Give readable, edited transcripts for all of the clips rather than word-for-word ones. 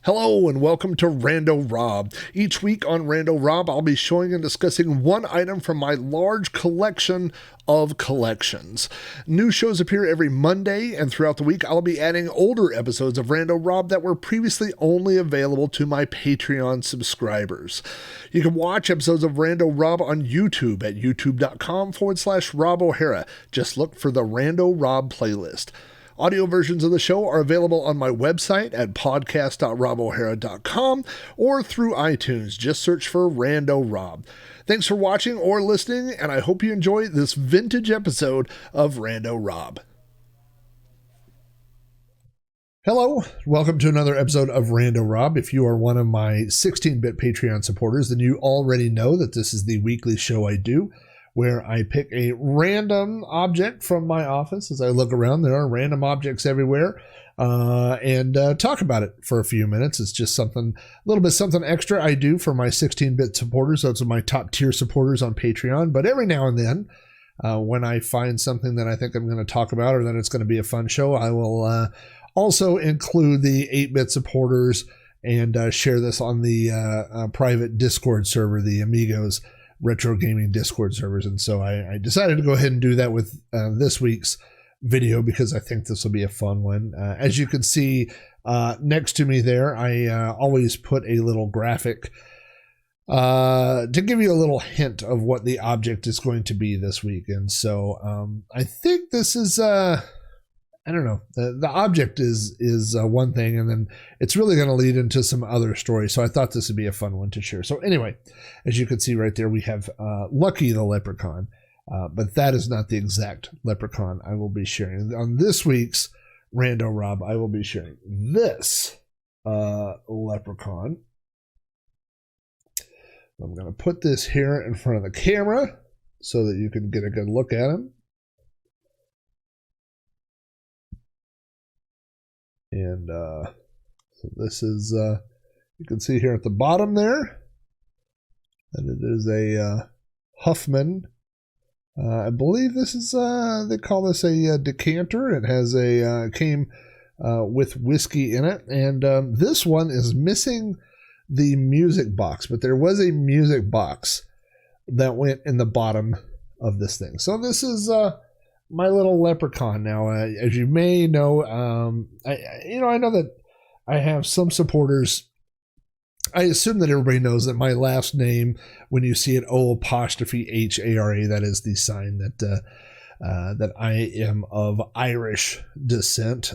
Hello and welcome to Rando Rob. Each week on Rando Rob, I'll be showing and discussing one item from my large collection of collections. New shows appear every Monday, and throughout the week, I'll be adding older episodes of Rando Rob that were previously only available to my Patreon subscribers. You can watch episodes of Rando Rob on YouTube at youtube.com/Rob O'Hara. Just look for the Rando Rob playlist. Audio versions of the show are available on my website at podcast.robohara.com or through iTunes. Just search for Rando Rob. Thanks for watching or listening, and I hope you enjoy this vintage episode of Rando Rob. Hello, welcome to another episode of Rando Rob. If you are one of my 16-bit Patreon supporters, then you already know that this is the weekly show I do, where I pick a random object from my office. As I look around, there are random objects everywhere, and talk about it for a few minutes. It's just something, a little bit something extra I do for my 16-bit supporters. Those are my top tier supporters on Patreon. But every now and then, when I find something that I think I'm going to talk about or that it's going to be a fun show, I will also include the 8-bit supporters and share this on the private Discord server, the Amigos Retro Gaming Discord servers. And so I decided to go ahead and do that with this week's video because I think this will be a fun one. As you can see next to me there, I always put a little graphic to give you a little hint of what the object is going to be this week. And so I think this is I don't know. The object is one thing, and then it's really going to lead into some other stories. So I thought this would be a fun one to share. So anyway, as you can see right there, we have Lucky the Leprechaun, but that is not the exact Leprechaun I will be sharing. On this week's Rando Rob, I will be sharing this Leprechaun. I'm going to put this here in front of the camera so that you can get a good look at him. And so this is, you can see here at the bottom there, that it is a Huffman. I believe this is, they call this a decanter. It has came with whiskey in it. And this one is missing the music box, but there was a music box that went in the bottom of this thing. So this is, my little Leprechaun. Now, as you may know, I know that I have some supporters. I assume that everybody knows that my last name, when you see it O''Hara, that is the sign that that I am of Irish descent.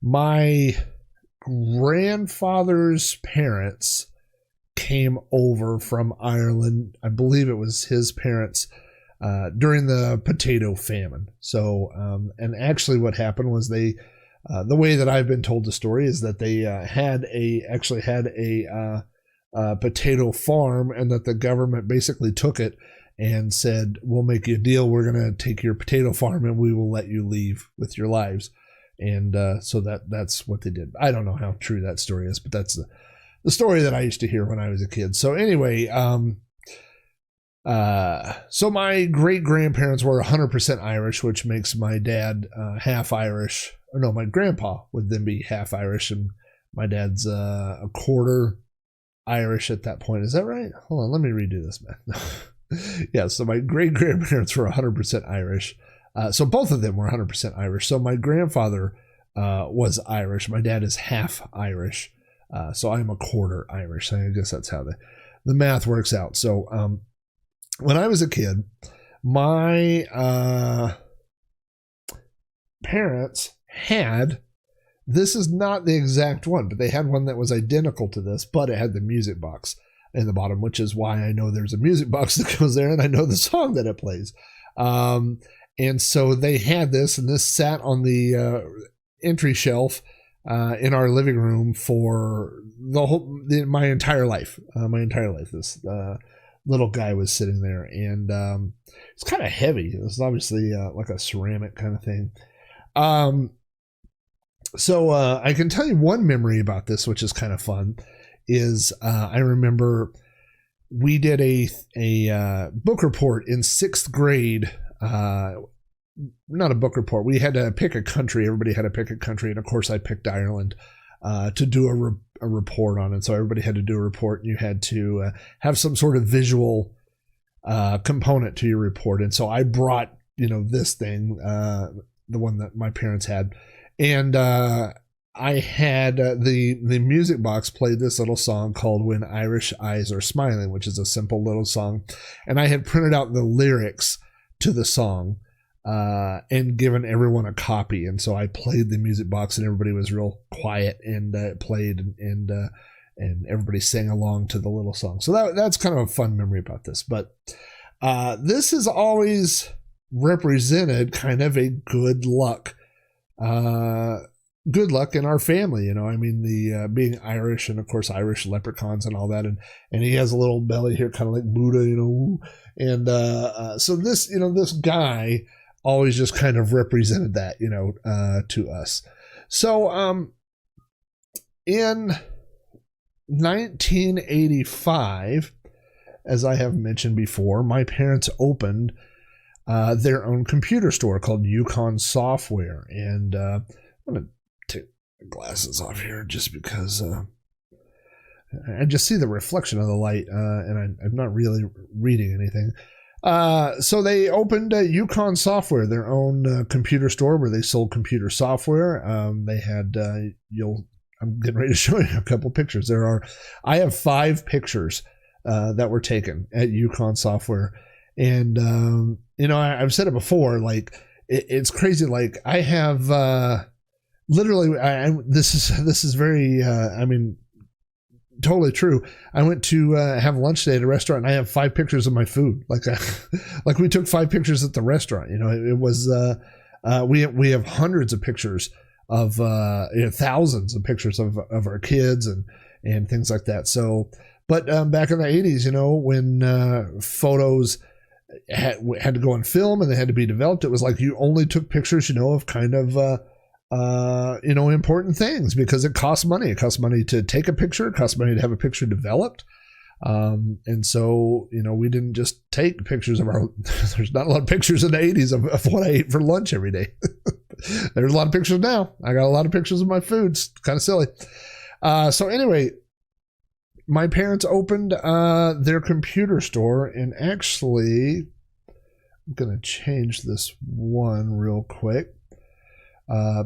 My grandfather's parents came over from Ireland. I believe it was his parents. During the potato famine. So, and actually what happened was they, the way that I've been told the story is that they actually had a potato farm, and that the government basically took it and said, we'll make you a deal. We're going to take your potato farm and we will let you leave with your lives. And so that's what they did. I don't know how true that story is, but that's the story that I used to hear when I was a kid. So anyway, so my great-grandparents were 100% Irish, which makes my dad half Irish. Or no, my grandpa would then be half Irish, and my dad's a quarter Irish at that point. Is that right? Hold on, let me redo this, man. Yeah, so my great-grandparents were 100% Irish. So both of them were 100% Irish. So my grandfather was Irish. My dad is half Irish. So I'm a quarter Irish. I guess that's how the math works out. So, when I was a kid, my parents had, this is not the exact one, but they had one that was identical to this, but it had the music box in the bottom, which is why I know there's a music box that goes there, and I know the song that it plays. And so they had this, and this sat on the entry shelf in our living room for my entire life. This little guy was sitting there, and it's kind of heavy. It's obviously like a ceramic kind of thing. So I can tell you one memory about this, which is kind of fun, is I remember we did a book report in 6th grade. Not a book report. We had to pick a country. Everybody had to pick a country, and of course I picked Ireland. to do a report on it. So everybody had to do a report, and you had to have some sort of visual component to your report. And so I brought, this thing, the one that my parents had, and I had the music box played this little song called "When Irish Eyes Are Smiling," which is a simple little song, and I had printed out the lyrics to the song and given everyone a copy. And so I played the music box, and everybody was real quiet, and it played, and everybody sang along to the little song. So that's kind of a fun memory about this. But this has always represented kind of a good luck in our family. I mean, the being Irish, and of course Irish leprechauns and all that, and he has a little belly here, kind of like Buddha, and so this, this guy always just kind of represented that, to us. So in 1985, as I have mentioned before, my parents opened their own computer store called Yukon Software. And I'm going to take my glasses off here just because I just see the reflection of the light, and I'm not really reading anything. So they opened Yukon Software, their own computer store where they sold computer software. They had, I'm getting ready to show you a couple pictures. I have 5 pictures that were taken at Yukon Software. And, I've said it before, like it's crazy. Like I have, literally, this is very, totally true. I went to have lunch today at a restaurant, and I have 5 pictures of my food. Like we took 5 pictures at the restaurant. It was we have hundreds of pictures of thousands of pictures of our kids and things like that. So, but back in the 80s, when photos had to go on film and they had to be developed, it was like you only took pictures, of kind of important things, because it costs money. It costs money to take a picture. It costs money to have a picture developed. And so, we didn't just take pictures of there's not a lot of pictures in the 80s of what I ate for lunch every day. There's a lot of pictures now. I got a lot of pictures of my food. It's kind of silly. So anyway, my parents opened their computer store, and actually, I'm going to change this one real quick.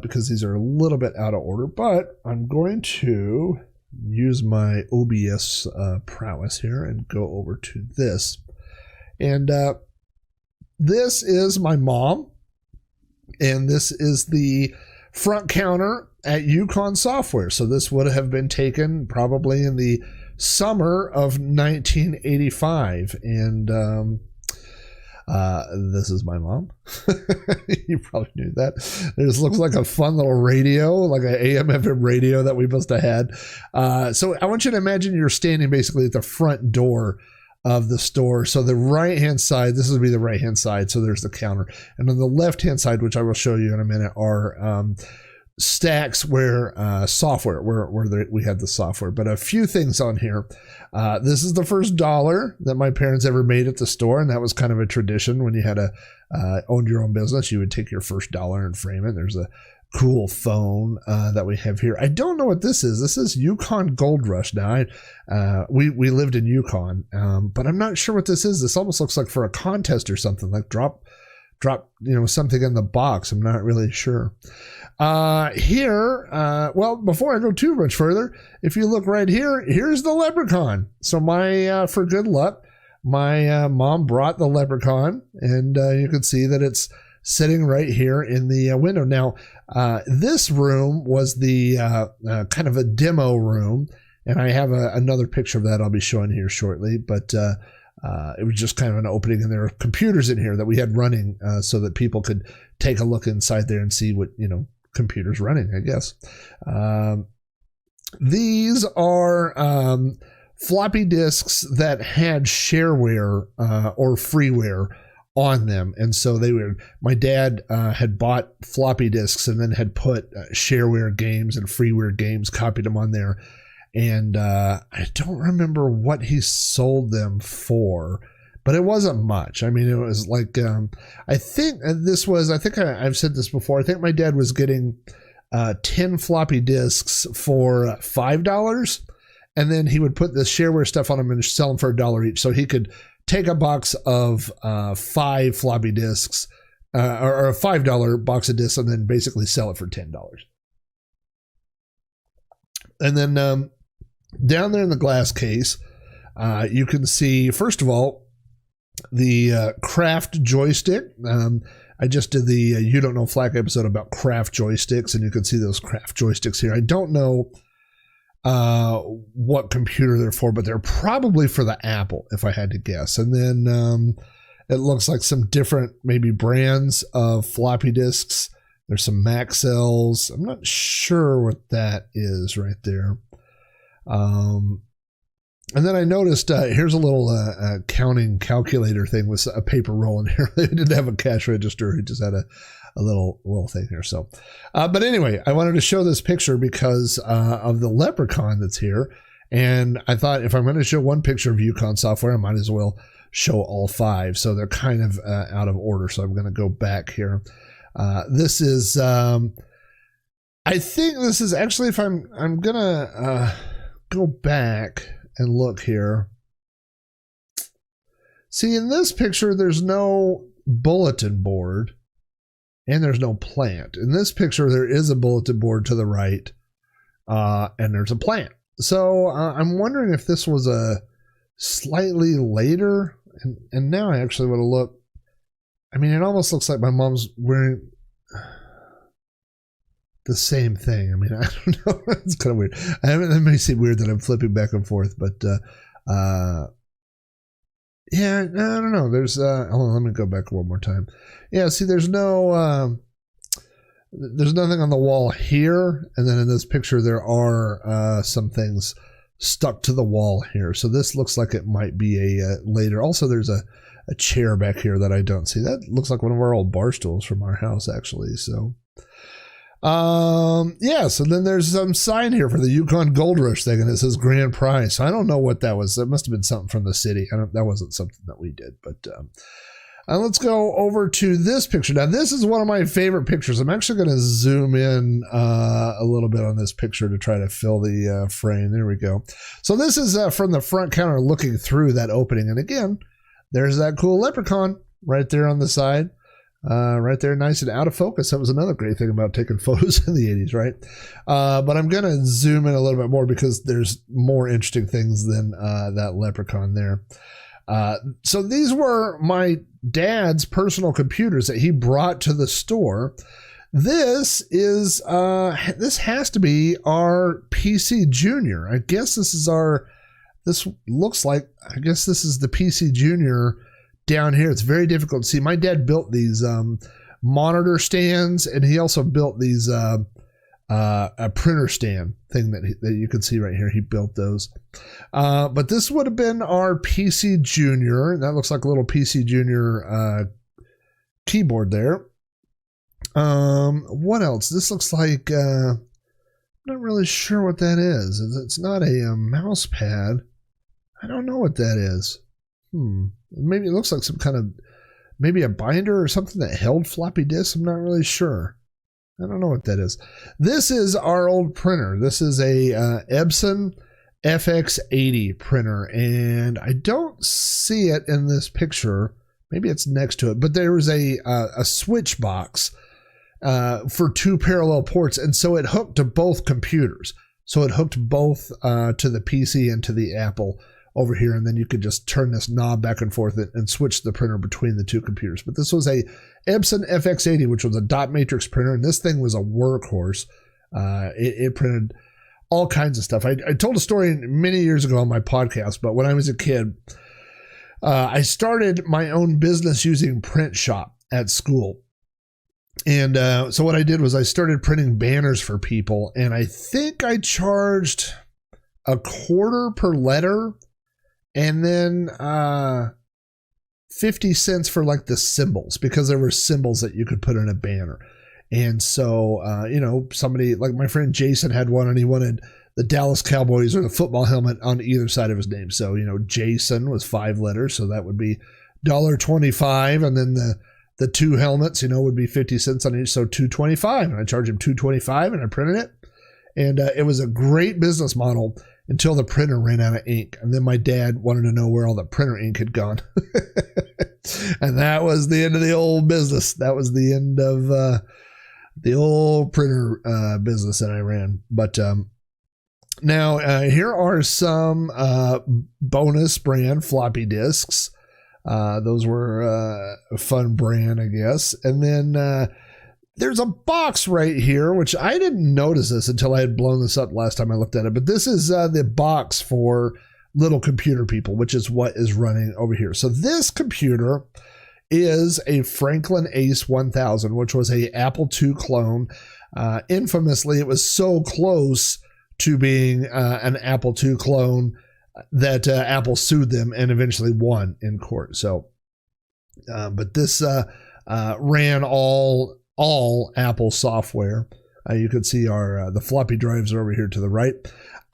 Because these are a little bit out of order, but I'm going to use my OBS prowess here and go over to this. And this is my mom, and this is the front counter at Yukon Software. So this would have been taken probably in the summer of 1985, and this is my mom. You probably knew that. This looks like a fun little radio, like an AM/FM radio that we must have had. So I want you to imagine you're standing basically at the front door of the store. So the right-hand side, this would be the right-hand side. So there's the counter. And on the left-hand side, which I will show you in a minute, are stacks where software, where we had the software. But a few things on here. This is the first dollar that my parents ever made at the store, and that was kind of a tradition. When you had owned your own business, you would take your first dollar and frame it. There's a cool phone that we have here. I don't know what this is. This is Yukon Gold Rush. Now, we lived in Yukon, but I'm not sure what this is. This almost looks like for a contest or something, like drop something in the box. I'm not really sure. Here, well, before I go too much further, if you look right here, here's the Leprechaun. So for good luck, my mom brought the Leprechaun, and you can see that it's sitting right here in the window. Now, this room was the kind of a demo room, and I have another picture of that I'll be showing here shortly, but it was just kind of an opening, and there were computers in here that we had running so that people could take a look inside there and see what, computers running, I guess. These are floppy disks that had shareware or freeware on them. And so my dad had bought floppy disks and then had put shareware games and freeware games, copied them on there. And I don't remember what he sold them for, but it wasn't much. I mean, it was like, I think I've said this before. I think my dad was getting 10 floppy disks for $5. And then he would put the shareware stuff on them and sell them for $1 each. So he could take a box of 5 floppy disks or a $5 box of disks and then basically sell it for $10. And then down there in the glass case, you can see, first of all, the Craft joystick. I just did the You Don't Know Flack episode about Craft joysticks, and you can see those Craft joysticks here. I don't know what computer they're for, but they're probably for the Apple, if I had to guess. And then it looks like some different maybe brands of floppy disks. There's some Maxells. I'm not sure what that is right there. And then I noticed here's a little counting calculator thing with a paper roll in here. They didn't have a cash register. He just had a little thing here. So, but anyway, I wanted to show this picture because of the Leprechaun that's here. And I thought if I'm going to show one picture of Yukon software, I might as well show all 5. So they're kind of out of order. So I'm going to go back here. This is, I think this is actually, if I'm going to go back and look here. See, in this picture, there's no bulletin board and there's no plant. In this picture, there is a bulletin board to the right and there's a plant. So I'm wondering if this was a slightly later. And now I actually want to look. I mean, it almost looks like my mom's wearing the same thing. I mean, I don't know. It's kind of weird. It may seem weird that I'm flipping back and forth, but yeah, I don't know. There's hold on, let me go back one more time. Yeah, see, there's nothing on the wall here, and then in this picture there are some things stuck to the wall here. So this looks like it might be a later. Also, there's a chair back here that I don't see. That looks like one of our old bar stools from our house, actually. So. Yeah, so then there's some sign here for the Yukon Gold Rush thing, and it says grand prize. So I don't know what that was. That must have been something from the city. That wasn't something that we did, but let's go over to this picture. Now, this is one of my favorite pictures. I'm actually going to zoom in a little bit on this picture to try to fill the frame. There we go. So this is from the front counter looking through that opening. And again, there's that cool Leprechaun right there on the side. Right there, nice and out of focus. That was another great thing about taking photos in the 80s, right? But I'm going to zoom in a little bit more because there's more interesting things than that Leprechaun there. So these were my dad's personal computers that he brought to the store. This is this has to be our PC Junior. I guess this looks like, I guess this is the PC Junior down here. It's very difficult to see. My dad built these monitor stands, and he also built these a printer stand thing that you can see right here. He built those. But this would have been our PC Junior. That looks like a little PC Junior keyboard there. What else? This looks like I'm not really sure what that is. It's not a mouse pad. I don't know what that is. Maybe it looks like some kind of, maybe a binder or something that held floppy disks. I'm not really sure. I don't know what that is. This is our old printer. This is a Epson FX80 printer, and I don't see it in this picture. Maybe it's next to it, but there was a switch box for 2 parallel ports, and so it hooked to both computers. So it hooked both to the PC and to the Apple over here, and then you could just turn this knob back and forth and switch the printer between the 2 computers. But this was a Epson FX80, which was a dot matrix printer, and this thing was a workhorse. It printed all kinds of stuff. I told a story many years ago on my podcast, but when I was a kid, I started my own business using Print Shop at school. And so what I did was I started printing banners for people, and I think I charged $0.25 per letter, and then 50 cents for like the symbols, because there were symbols that you could put in a banner. And so, somebody like my friend Jason had one, and he wanted the Dallas Cowboys or the football helmet on either side of his name. So, Jason was 5 letters, so that would be $1.25. And then the two helmets, would be 50 cents on each, so $2.25, and I charged him $2.25, and I printed it, and it was a great business model until the printer ran out of ink, and then my dad wanted to know where all the printer ink had gone, and that was the end of the old business. That was the end of the old printer business that I ran. But now here are some bonus brand floppy disks. Those were a fun brand, I guess. And then there's a box right here, which I didn't notice this until I had blown this up last time I looked at it. But this is the box for little computer people, which is what is running over here. So this computer is a Franklin Ace 1000, which was a Apple II clone. Infamously, it was so close to being an Apple II clone that Apple sued them and eventually won in court. So, but this ran all Apple software. You can see the floppy drives are over here to the right.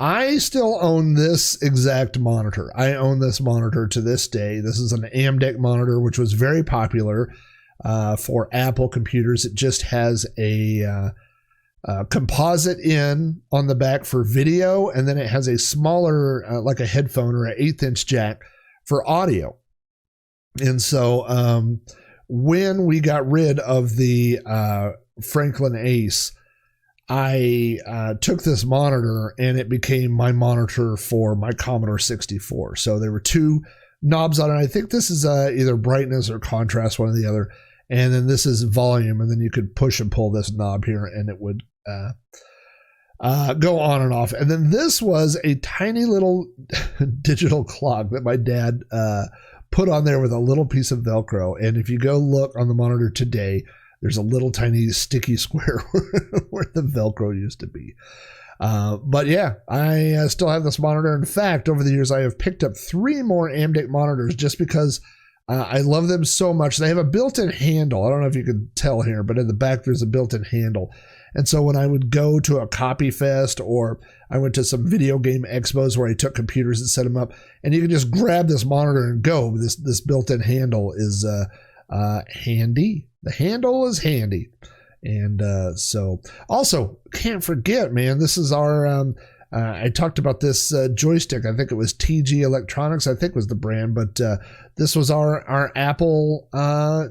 I still own this exact monitor. I own this monitor to this day. This is an AMDEC monitor, which was very popular for Apple computers. It just has a composite in on the back for video, and then it has a smaller, like a headphone or an 1/8" jack for audio. And so when we got rid of the Franklin Ace, I took this monitor and it became my monitor for my Commodore 64. So there were two knobs on it. I think this is either brightness or contrast, one or the other. And then this is volume. And then you could push and pull this knob here and it would go on and off. And then this was a tiny little digital clock that my dad put on there with a little piece of Velcro. And if you go look on the monitor today, there's a little tiny sticky square where the Velcro used to be. But yeah, I still have this monitor. In fact, over the years, I have picked up 3 more AMDEC monitors just because I love them so much. They have a built-in handle. I don't know if you can tell here, but in the back, there's a built-in handle. And so when I would go to a copy fest or I went to some video game expos where I took computers and set them up, and you can just grab this monitor and go. This built-in handle is handy. The handle is handy. And so also can't forget, man, this is our, I talked about this joystick. I think it was TG Electronics, I think was the brand, but this was our Apple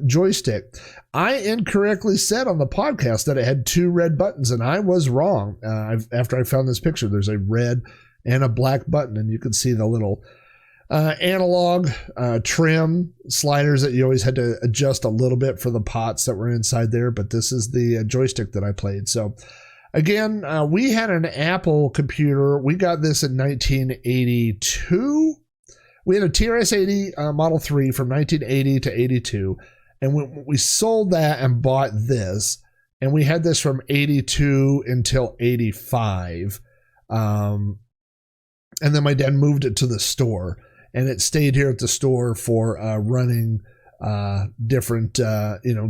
joystick. I incorrectly said on the podcast that it had 2 red buttons, and I was wrong. After I found this picture, there's a red and a black button, and you can see the little analog trim sliders that you always had to adjust a little bit for the pots that were inside there. But this is the joystick that I played. So again, we had an Apple computer. We got this in 1982. We had a TRS-80 Model 3 from 1980 to 82. And we sold that and bought this. And we had this from 82 until 85. And then my dad moved it to the store. And it stayed here at the store for running different,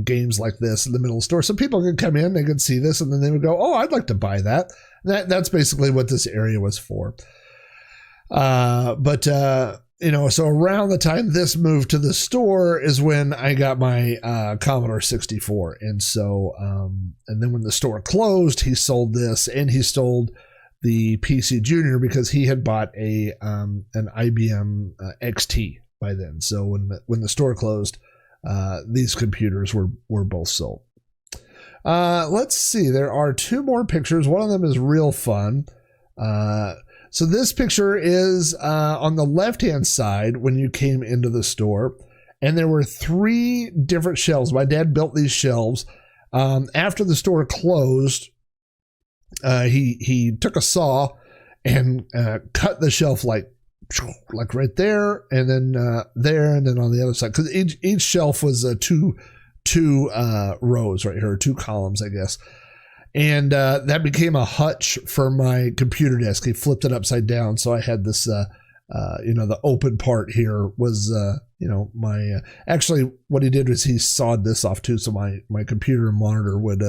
games like this in the middle of the store. So people could come in, they could see this, and then they would go, "Oh, I'd like to buy that." That's basically what this area was for. So around the time this moved to the store is when I got my Commodore 64. And so, and then when the store closed, he sold this, and he sold the PC Junior because he had bought an IBM XT by then. So when the store closed, these computers were both sold. Let's see. There are 2 more pictures. One of them is real fun. So this picture is on the left-hand side when you came into the store, and there were 3 different shelves. My dad built these shelves. After the store closed, he took a saw and cut the shelf like right there, and then there, and then on the other side, because each shelf was two rows right here, or 2 columns, I guess. And that became a hutch for my computer desk. He flipped it upside down, so I had this, the open part here was, my. Actually, what he did was he sawed this off too, so my computer and monitor would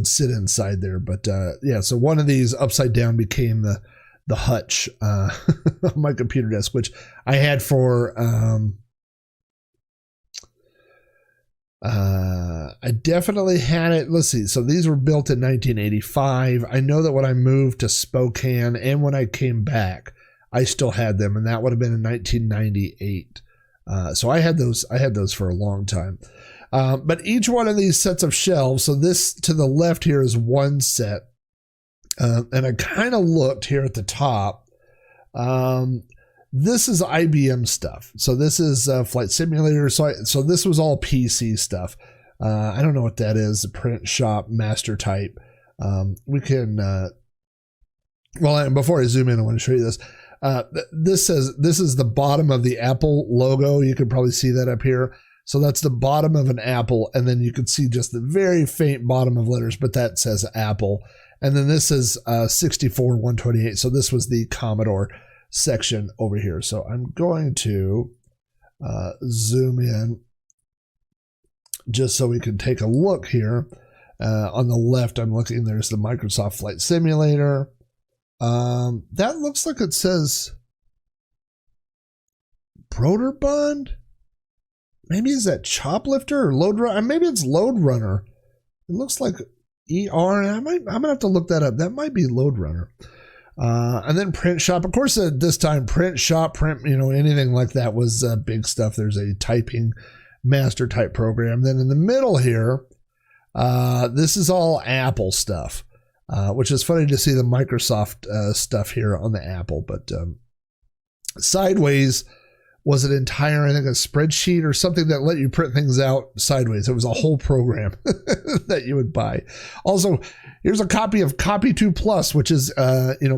sit inside there. But so one of these upside down became the hutch on my computer desk, which I had for I definitely had it. Let's see. So these were built in 1985. I know that when I moved to Spokane and when I came back, I still had them, and that would have been in 1998. So I had those. I had those for a long time. But each one of these sets of shelves. So this to the left here is one set, and I kind of looked here at the top. This is IBM stuff. So this is Flight Simulator. So this was all PC stuff. I don't know what that is. The print shop master type. We can. Well, before I zoom in, I want to show you this. This is the bottom of the Apple logo. You can probably see that up here. So that's the bottom of an Apple, and then you can see just the very faint bottom of letters, but that says Apple. And then this is 64-128. So this was the Commodore section over here. So I'm going to zoom in just so we can take a look here. On the left, I'm looking, there's the Microsoft Flight Simulator. That looks like it says Broderbund. Maybe is that Choplifter or Load Runner? Maybe it's Load Runner. It looks like ER. I'm gonna have to look that up. That might be Load Runner. And then Print Shop. Of course, at this time, Print Shop, anything like that was big stuff. There's a typing master type program. Then in the middle here, this is all Apple stuff, which is funny to see the Microsoft stuff here on the Apple. But sideways was an entire, I think, a spreadsheet or something that let you print things out sideways. It was a whole program that you would buy. Also, here's a copy of Copy 2 Plus, which is,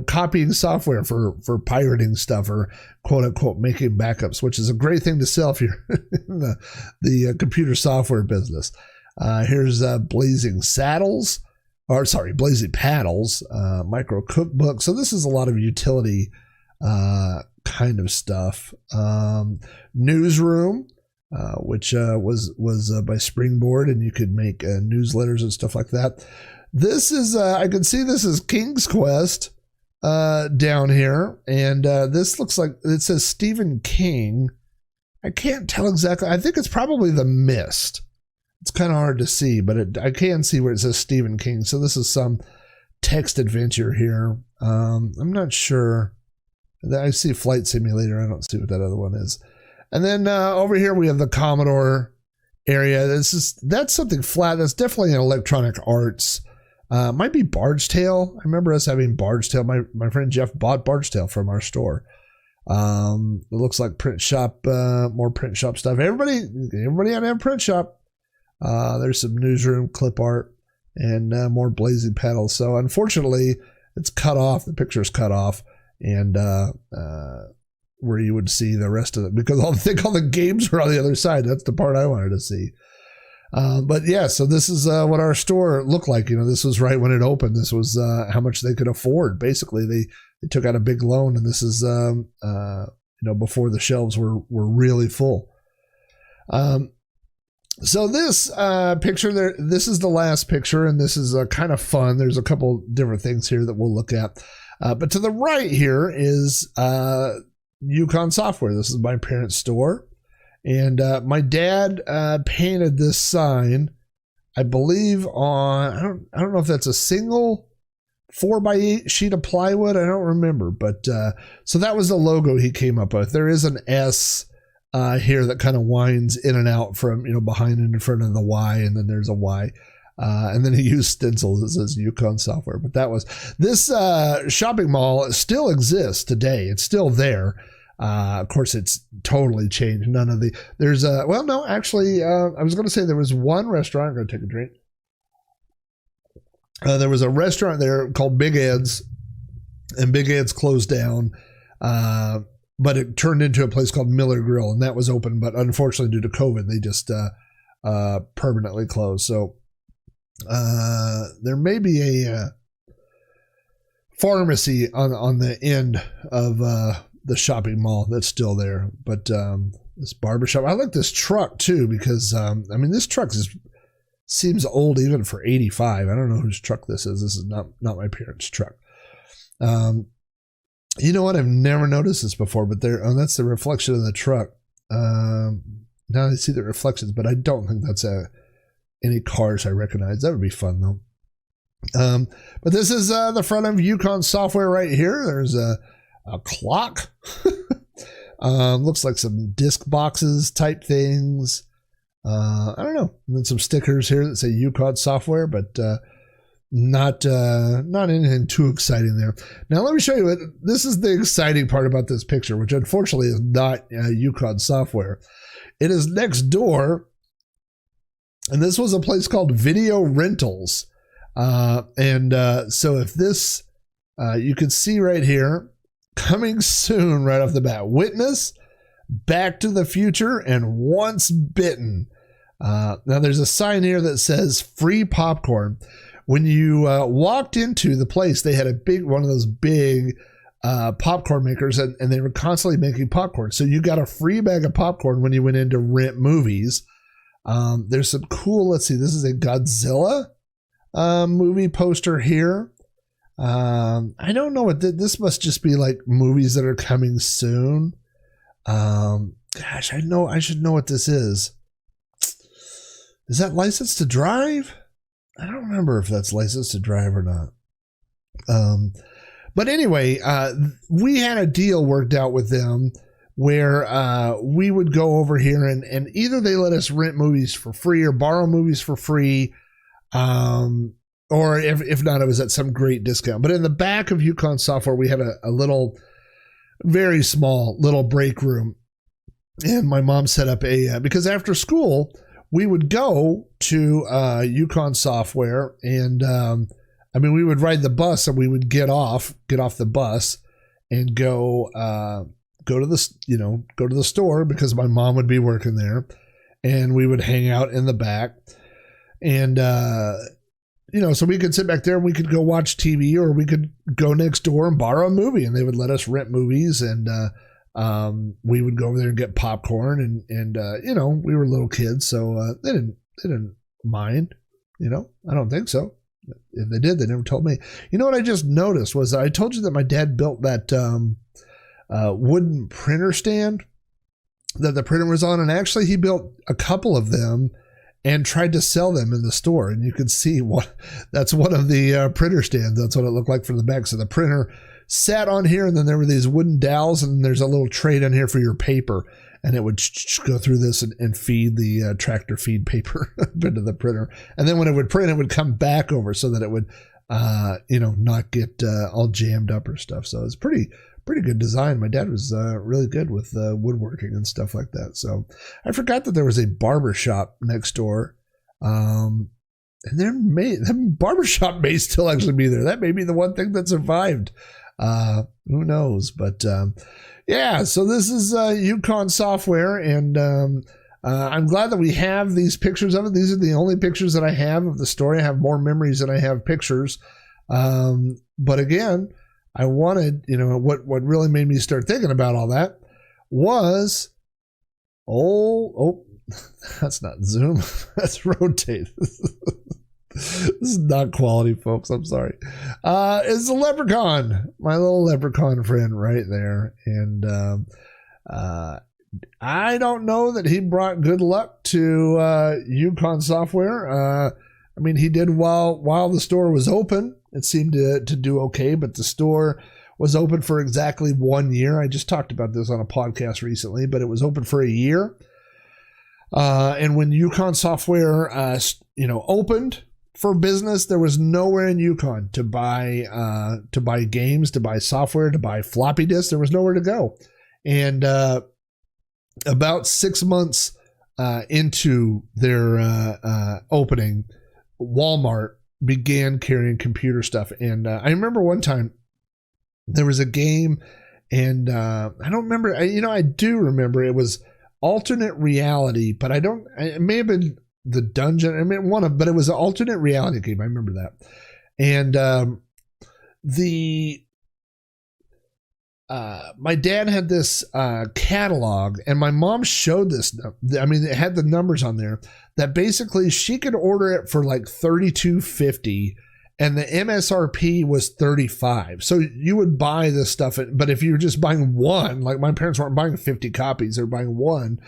copying software for pirating stuff or quote unquote making backups, which is a great thing to sell if you're in the computer software business. Here's Blazing Paddles, micro cookbook. So this is a lot of utility kind of stuff. Newsroom, which was by Springboard, and you could make newsletters and stuff like that. This is I can see this is King's Quest down here, and this looks like it says Stephen King. I can't tell exactly. I think it's probably The Mist. It's kind of hard to see, but I can see where it says Stephen King. So this is some text adventure here. I'm not sure. I see Flight Simulator. I don't see what that other one is. And then over here we have the Commodore area. That's something flat. That's definitely an Electronic Arts. Might be Bard's-Tale. I remember us having Bard's-Tale. My friend Jeff bought Bard's-Tale from our store. It looks like Print Shop, more Print Shop stuff. Everybody ought to have Print Shop. There's some newsroom clip art and more Blazing Paddles. So unfortunately, it's cut off. The picture's cut off. And where you would see the rest of it, because I think all the games were on the other side. That's the part I wanted to see. But yeah, so this is what our store looked like. This was right when it opened. This was how much they could afford. Basically, they took out a big loan, and this is before the shelves were really full. So this picture there, this is the last picture, and this is kind of fun. There's a couple different things here that we'll look at. But to the right here is Yukon Software. This is my parents' store. And my dad painted this sign, I believe, on, I don't know if that's a single 4x8 sheet of plywood. I don't remember. But so that was the logo he came up with. There is an S here that kind of winds in and out from, behind and in front of the Y, and then there's a Y. And then he used stencils that says Yukon Software. But that was this shopping mall still exists today. It's still there. Of course, it's totally changed. None of the there's I was going to say there was one restaurant. I'm going to take a drink. There was a restaurant there called Big Ed's, and Big Ed's closed down. But it turned into a place called Miller Grill, and that was open. But unfortunately, due to COVID, they just permanently closed. So there may be a pharmacy on the end of the shopping mall that's still there. But this barbershop, I like this truck too, because this truck seems old even for 85. I don't know whose truck this is. This is not my parents' truck. You know what? I've never noticed this before, but that's the reflection of the truck. Now I see the reflections, but I don't think that's any cars I recognize. That would be fun though. But this is the front of Yukon Software right here. There's a clock. Looks like some disc boxes type things. I don't know. And then some stickers here that say Yukon Software, but not anything too exciting there. Now let me show you. This is the exciting part about this picture, which unfortunately is not Yukon Software. It is next door, and this was a place called Video Rentals. So if this, you can see right here, coming soon right off the bat, Witness, Back to the Future, and Once Bitten. Now there's a sign here that says free popcorn. When you walked into the place, they had one of those big popcorn makers, and they were constantly making popcorn. So you got a free bag of popcorn when you went in to rent movies. There's some cool, let's see, this is a Godzilla movie poster here. I don't know what this must just be like movies that are coming soon. Gosh, I should know what this is. Is that License to Drive? I don't remember if that's License to Drive or not. But anyway, we had a deal worked out with them where we would go over here and either they let us rent movies for free or borrow movies for free. Or if not, it was at some great discount. But in the back of Yukon Software, we had a little, very small little break room. And my mom set up because after school, we would go to Yukon Software and we would ride the bus and we would get off the bus and go to the store because my mom would be working there, and we would hang out in the back. And, so we could sit back there and we could go watch TV, or we could go next door and borrow a movie, and they would let us rent movies. And we would go over there and get popcorn, and we were little kids, so they didn't mind. I don't think so. If they did, they never told me. You know what I just noticed was I told you that my dad built that wooden printer stand that the printer was on, and actually he built a couple of them and tried to sell them in the store. And you can see that's one of the printer stands. That's what it looked like from the back. So the printer sat on here, and then there were these wooden dowels, and there's a little tray down here for your paper. And it would go through this and feed the tractor feed paper into the printer. And then when it would print, it would come back over so that it would, not get all jammed up or stuff. So it's pretty good design. My dad was really good with woodworking and stuff like that. So I forgot that there was a barber shop next door. And that barber shop may still actually be there. That may be the one thing that survived. Who knows? But so this is Yukon Software, and I'm glad that we have these pictures of it. These are the only pictures that I have of the story. I have more memories than I have pictures. But again, I wanted, what really made me start thinking about all that was, that's not zoom, that's rotate. This is not quality, folks. I'm sorry. It's the Leprechaun, my little Leprechaun friend right there. And I don't know that he brought good luck to Yukon Software. He did while the store was open. It seemed to do okay, but the store was open for exactly 1 year. I just talked about this on a podcast recently, but it was open for a year. And when Yukon Software, opened for business, there was nowhere in Yukon to buy games, to buy software, to buy floppy disks. There was nowhere to go. And about 6 months into their opening, Walmart began carrying computer stuff. And I remember one time there was a game, and I don't remember. I do remember it was alternate reality, but it may have been the dungeon. But it was an alternate reality game. I remember that. And my dad had this catalog, and my mom showed this. It had the numbers on there that basically she could order it for like $32.50, and the MSRP was $35. So you would buy this stuff, but if you were just buying one, like my parents weren't buying 50 copies, they're buying one.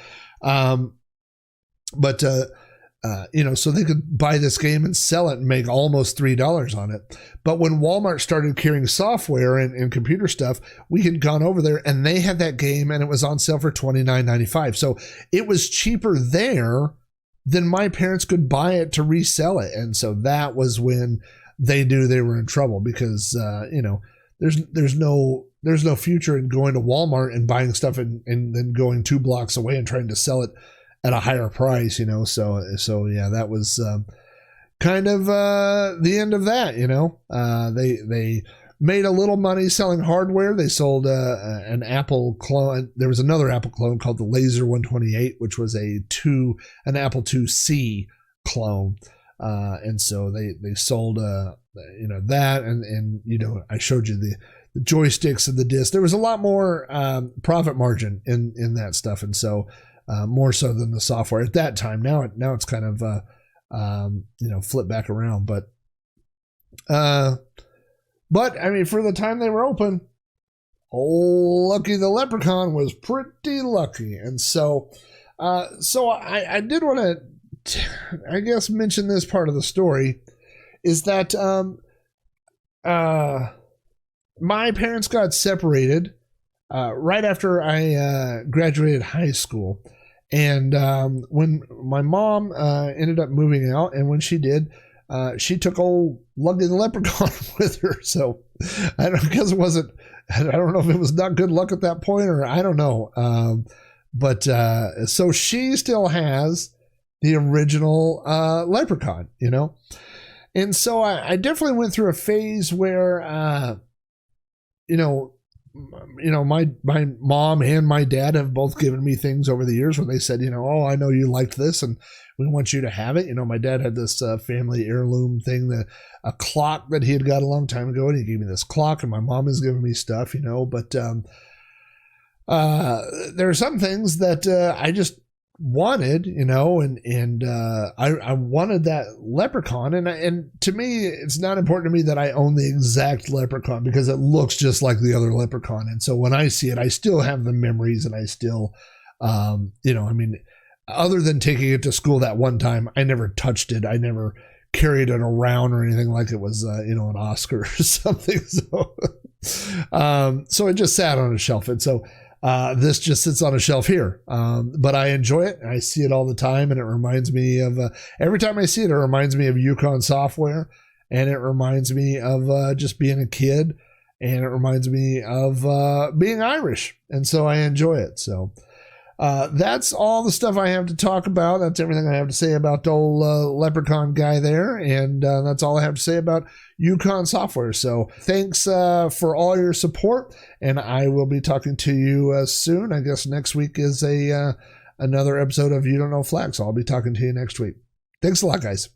But so they could buy this game and sell it and make almost $3 on it. But when Walmart started carrying software and computer stuff, we had gone over there and they had that game and it was on sale for $29.95. So it was cheaper there than my parents could buy it to resell it. And so that was when they knew they were in trouble because, there's no future in going to Walmart and buying stuff and then going 2 blocks away and trying to sell it at a higher price, So yeah, that was kind of the end of that. They made a little money selling hardware. They sold an Apple clone. There was another Apple clone called the Laser 128, which was an Apple IIc clone, and so they sold that, and I showed you the joysticks and the disc. There was a lot more profit margin in that stuff, and so. More so than the software at that time. Now it's kind of, flipped back around. But I mean, for the time they were open, Lucky the Leprechaun was pretty lucky. And so I did want to, I guess, mention this part of the story is that my parents got separated right after I graduated high school. And when my mom ended up moving out, and when she did, she took old Lucky the Leprechaun with her. So I don't know if it was not good luck at that point, or I don't know. But so she still has the original Leprechaun, And so I definitely went through a phase where, my mom and my dad have both given me things over the years where they said, oh, I know you liked this and we want you to have it. My dad had this family heirloom thing, a clock that he had got a long time ago, and he gave me this clock, and my mom has given me stuff, but there are some things that I just wanted, and I wanted that Leprechaun, and to me, it's not important to me that I own the exact Leprechaun because it looks just like the other Leprechaun, and so when I see it, I still have the memories, and I still, other than taking it to school that one time, I never touched it, I never carried it around or anything like it was, an Oscar or something, so it just sat on a shelf, and so. This just sits on a shelf here. But I enjoy it. I see it all the time. And it reminds me of, every time I see it, it reminds me of Yukon Software. And it reminds me of just being a kid. And it reminds me of being Irish. And so I enjoy it. So that's all the stuff I have to talk about. That's everything I have to say about the old Leprechaun guy there. And that's all I have to say about Yukon Software. So thanks for all your support, and I will be talking to you soon. I guess next week is another episode of You Don't Know Flag, so I'll be talking to you next week. Thanks a lot, guys.